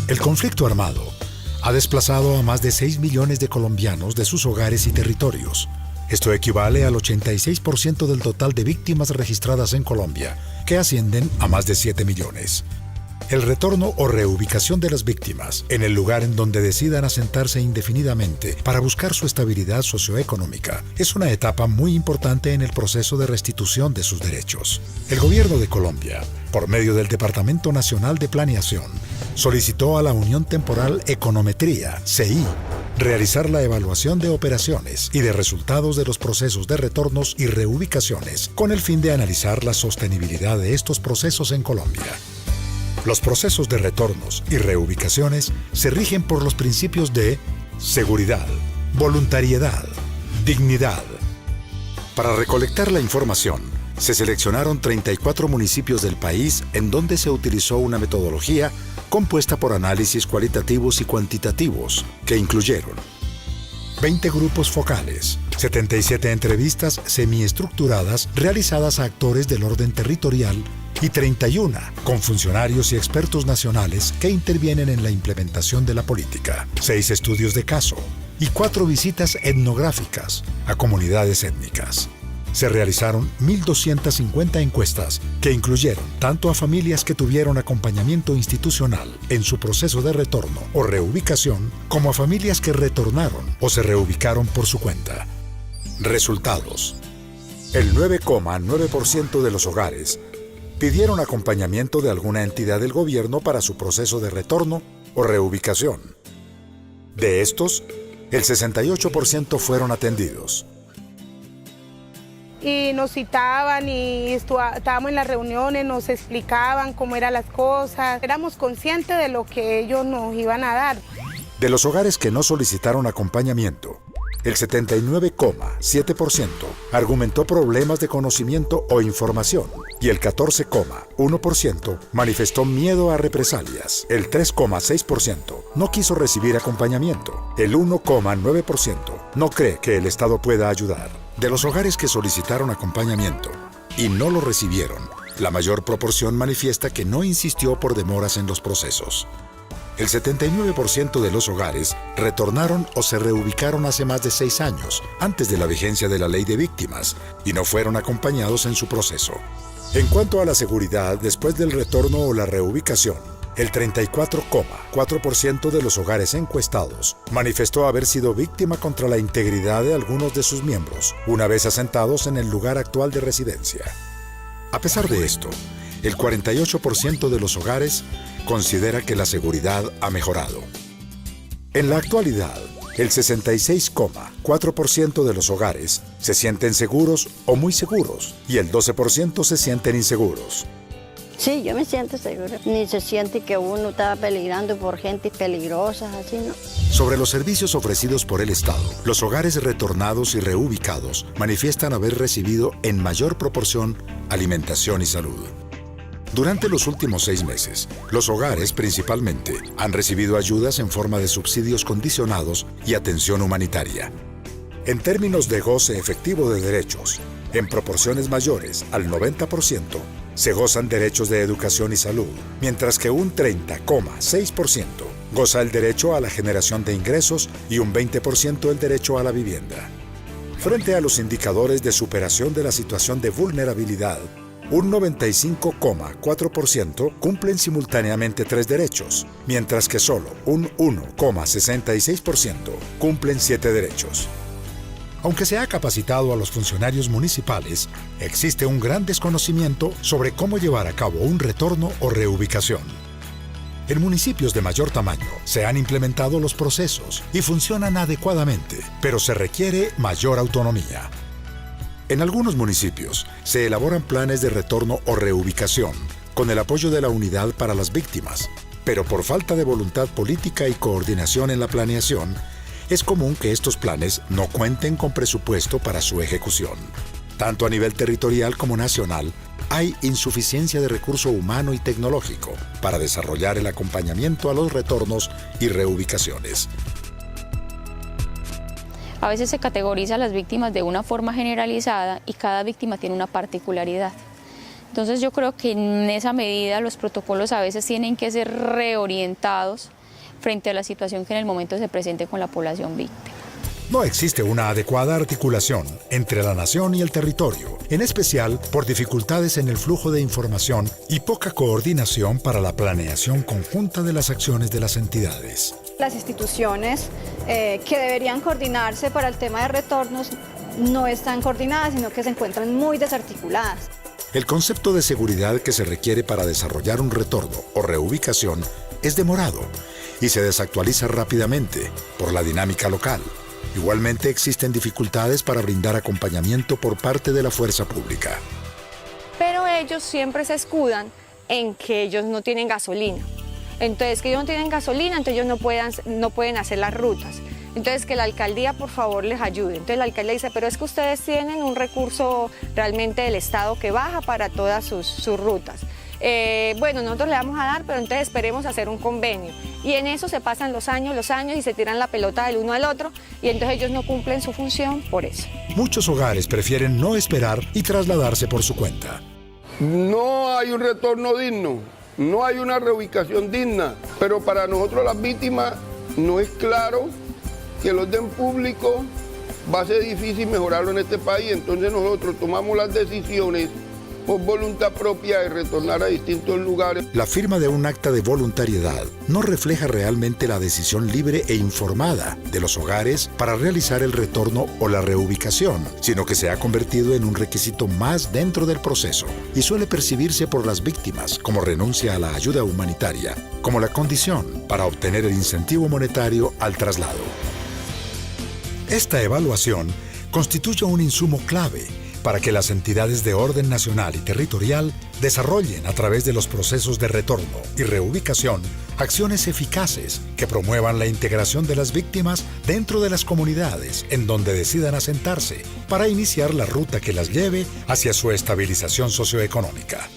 El conflicto armado ha desplazado a más de 6 millones de colombianos de sus hogares y territorios. Esto equivale al 86% del total de víctimas registradas en Colombia, que ascienden a más de 7 millones. El retorno o reubicación de las víctimas en el lugar en donde decidan asentarse indefinidamente para buscar su estabilidad socioeconómica es una etapa muy importante en el proceso de restitución de sus derechos. El gobierno de Colombia, por medio del Departamento Nacional de Planeación, solicitó a la Unión Temporal Econometría, CI, realizar la evaluación de operaciones y de resultados de los procesos de retornos y reubicaciones con el fin de analizar la sostenibilidad de estos procesos en Colombia. Los procesos de retornos y reubicaciones se rigen por los principios de seguridad, voluntariedad, dignidad. Para recolectar la información, se seleccionaron 34 municipios del país en donde se utilizó una metodología compuesta por análisis cualitativos y cuantitativos, que incluyeron 20 grupos focales, 77 entrevistas semiestructuradas realizadas a actores del orden territorial y 31 con funcionarios y expertos nacionales que intervienen en la implementación de la política, 6 estudios de caso y 4 visitas etnográficas a comunidades étnicas. Se realizaron 1.250 encuestas que incluyeron tanto a familias que tuvieron acompañamiento institucional en su proceso de retorno o reubicación, como a familias que retornaron o se reubicaron por su cuenta. Resultados. El 9,9% de los hogares pidieron acompañamiento de alguna entidad del gobierno para su proceso de retorno o reubicación. De estos, el 68% fueron atendidos. Y nos citaban y estábamos en las reuniones, nos explicaban cómo eran las cosas. Éramos conscientes de lo que ellos nos iban a dar. De los hogares que no solicitaron acompañamiento, el 79,7% argumentó problemas de conocimiento o información y el 14,1% manifestó miedo a represalias. El 3,6% no quiso recibir acompañamiento. El 1,9% no cree que el Estado pueda ayudar. De los hogares que solicitaron acompañamiento y no lo recibieron, la mayor proporción manifiesta que no insistió por demoras en los procesos. El 79% de los hogares retornaron o se reubicaron hace más de 6 años, antes de la vigencia de la Ley de Víctimas, y no fueron acompañados en su proceso. En cuanto a la seguridad después del retorno o la reubicación, el 34,4% de los hogares encuestados manifestó haber sido víctima contra la integridad de algunos de sus miembros, una vez asentados en el lugar actual de residencia. A pesar de esto, el 48% de los hogares considera que la seguridad ha mejorado. En la actualidad, el 66,4% de los hogares se sienten seguros o muy seguros y el 12% se sienten inseguros. Sí, yo me siento segura. Ni se siente que uno estaba peligrando por gente peligrosa, así, ¿no? Sobre los servicios ofrecidos por el Estado, los hogares retornados y reubicados manifiestan haber recibido en mayor proporción alimentación y salud. Durante los últimos 6 meses, los hogares principalmente han recibido ayudas en forma de subsidios condicionados y atención humanitaria. En términos de goce efectivo de derechos, en proporciones mayores al 90%, se gozan derechos de educación y salud, mientras que un 30,6% goza el derecho a la generación de ingresos y un 20% el derecho a la vivienda. Frente a los indicadores de superación de la situación de vulnerabilidad, un 95,4% cumplen simultáneamente 3 derechos, mientras que solo un 1,66% cumplen 7 derechos. Aunque se ha capacitado a los funcionarios municipales, existe un gran desconocimiento sobre cómo llevar a cabo un retorno o reubicación. En municipios de mayor tamaño se han implementado los procesos y funcionan adecuadamente, pero se requiere mayor autonomía. En algunos municipios se elaboran planes de retorno o reubicación con el apoyo de la Unidad para las Víctimas, pero por falta de voluntad política y coordinación en la planeación, es común que estos planes no cuenten con presupuesto para su ejecución. Tanto a nivel territorial como nacional, hay insuficiencia de recurso humano y tecnológico para desarrollar el acompañamiento a los retornos y reubicaciones. A veces se categoriza a las víctimas de una forma generalizada y cada víctima tiene una particularidad. Entonces yo creo que en esa medida los protocolos a veces tienen que ser reorientados frente a la situación que en el momento se presente con la población víctima. No existe una adecuada articulación entre la nación y el territorio, en especial por dificultades en el flujo de información y poca coordinación para la planeación conjunta de las acciones de las entidades. Las instituciones que deberían coordinarse para el tema de retornos no están coordinadas, sino que se encuentran muy desarticuladas. El concepto de seguridad que se requiere para desarrollar un retorno o reubicación es demorado y se desactualiza rápidamente por la dinámica local. Igualmente existen dificultades para brindar acompañamiento por parte de la fuerza pública. Pero ellos siempre se escudan en que ellos no tienen gasolina. Entonces, que ellos no tienen gasolina, entonces ellos no pueden hacer las rutas. Entonces, que la alcaldía por favor les ayude. Entonces la alcaldía dice, pero es que ustedes tienen un recurso realmente del Estado que baja para todas sus rutas. Bueno, nosotros le vamos a dar, pero entonces esperemos hacer un convenio. Y en eso se pasan los años y se tiran la pelota del uno al otro y entonces ellos no cumplen su función por eso. Muchos hogares prefieren no esperar y trasladarse por su cuenta. No hay un retorno digno, no hay una reubicación digna, pero para nosotros las víctimas no es claro que los den público, va a ser difícil mejorarlo en este país, entonces nosotros tomamos las decisiones por voluntad propia de retornar a distintos lugares. La firma de un acta de voluntariedad no refleja realmente la decisión libre e informada de los hogares para realizar el retorno o la reubicación, sino que se ha convertido en un requisito más dentro del proceso y suele percibirse por las víctimas como renuncia a la ayuda humanitaria, como la condición para obtener el incentivo monetario al traslado. Esta evaluación constituye un insumo clave para que las entidades de orden nacional y territorial desarrollen a través de los procesos de retorno y reubicación acciones eficaces que promuevan la integración de las víctimas dentro de las comunidades en donde decidan asentarse para iniciar la ruta que las lleve hacia su estabilización socioeconómica.